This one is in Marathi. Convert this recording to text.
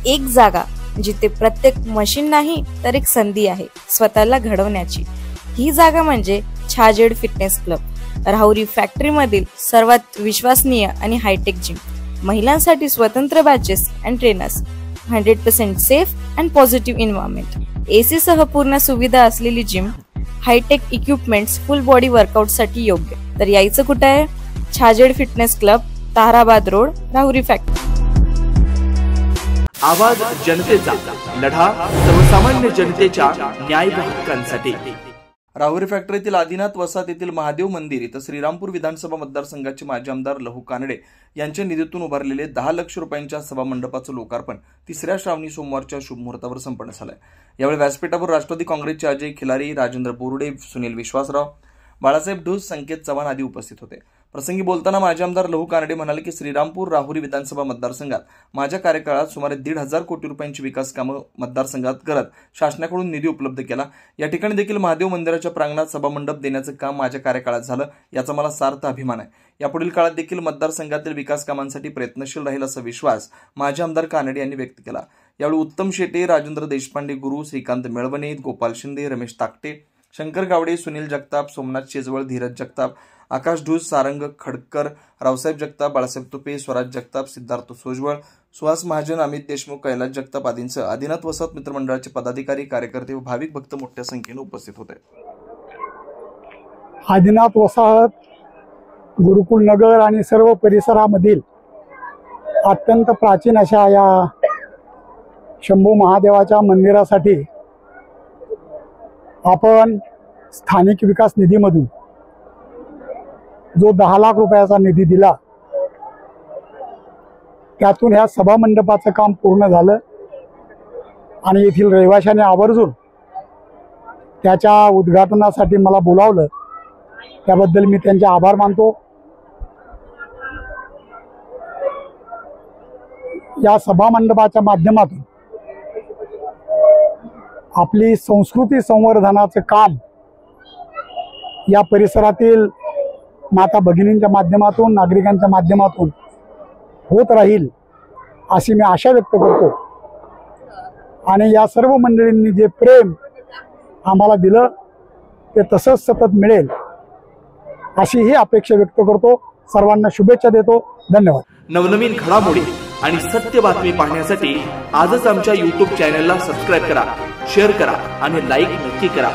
एक जागा जिथे प्रत्येक मशीन नाही तर एक संधी आहे स्वतःला घडवण्याची। ही जागा म्हणजे Chhajed fitness club, Rahuri factory मधील सर्वात विश्वसनीय आणि हायटेक जिम। महिलांसाठी स्वतंत्र batches and trainers, 100% safe and positive environment, AC सह पूर्ण सुविधा असलेली gym, high tech equipments, full body workout साठी योग्य। तर यायचं कुठे आहे? Chhajed fitness club, Tarabad road, Rahuri factory. आवाज जनतेचा, लढा सर्वसामान्य जनतेच्या न्याय व हक्कांसाठी। राहुरी फॅक्टरीतील आदिनाथ वसाहत येथील महादेव मंदिर इथं श्रीरामपूर विधानसभा मतदारसंघाचे माजी आमदार लहू कानडे यांच्या निधीतून उभारलेले 10 लाख रुपयांच्या सभा मंडपाचं लोकार्पण 3ऱ्या श्रावणी सोमवारच्या शुभ मुहूर्तावर संपन्न झालंय। यावेळी व्यासपीठावर राष्ट्रवादी काँग्रेसचे अजय खिलारी, राजेंद्र बोरुडे, सुनील विश्वासराव, बाळासाहेब ढोस, संकेत चव्हाण आदी उपस्थित होते। प्रसंगी बोलताना माजी आमदार लहू कानडे म्हणाले की श्रीरामपूर राहुरी विधानसभा मतदारसंघात माझ्या कार्यकाळात सुमारे 1,500 कोटी रुपयांची विकास कामं मतदारसंघात करत शासनाकडून निधी उपलब्ध केला। या ठिकाणी देखील महादेव मंदिराच्या प्रांगणात सभामंडप देण्याचं काम माझ्या कार्यकाळात झालं, याचा मला सार्थ अभिमान आहे। यापुढील काळात देखील मतदारसंघातील विकास कामांसाठी प्रयत्नशील राहील असा विश्वास माजी आमदार कानडे यांनी व्यक्त केला। यावेळी उत्तम शेटे, राजेंद्र देशपांडे, गुरु, श्रीकांत मेळवणे, गोपाल शिंदे, रमेश ताकटे, शंकर गावडे, सुनील जगताप, सोमनाथ शेजवळ, धीरज जगताप, आकाश ढूस, सारंग खडकर, रावसाहेब जगताप, बाळासाहेब तुपे, स्वराज जगताप, सिद्धार्थ सोजवळ, सुहास महाजन, अमित देशमुख, कैलास जगताप आदींसह आदिनाथ वसाहत मित्रमंडळाचे पदाधिकारी, कार्यकर्ते व भाविक भक्त मोठ्या संख्येने उपस्थित होते। आदिनाथ वसाहत, गुरुकुल नगर आणि सर्व परिसरामधील अत्यंत प्राचीन अशा या शंभू महादेवाच्या मंदिरासाठी आपण स्थानिक विकास निधीमधून जो 10 लाख रुपयाचा निधी दिला, त्यातून ह्या सभा मंडपाचं काम पूर्ण झालं आणि येथील रहिवाशांनी आवर्जून त्याच्या उद्घाटनासाठी मला बोलावलं, त्याबद्दल मी त्यांचे आभार मानतो। या सभा मंडपाच्या माध्यमातून आपली संस्कृती संवर्धनाचं काम या परिसरातील माता भगिनींच्या माध्यमातून, नागरिकांच्या माध्यमातून होत राहील अशी मी आशा व्यक्त करतो। आणि या सर्व मंडळींनी जे प्रेम आम्हाला दिलं ते तसंच सतत मिळेल अशी ही अपेक्षा व्यक्त करतो। सर्वांना शुभेच्छा देतो। धन्यवाद। नवनवीन घडामोडी आणि सत्य बातमी पाहण्यासाठी आजच आमच्या YouTube चॅनलला सबस्क्राइब करा, शेअर करा आणि लाईक नक्की करा।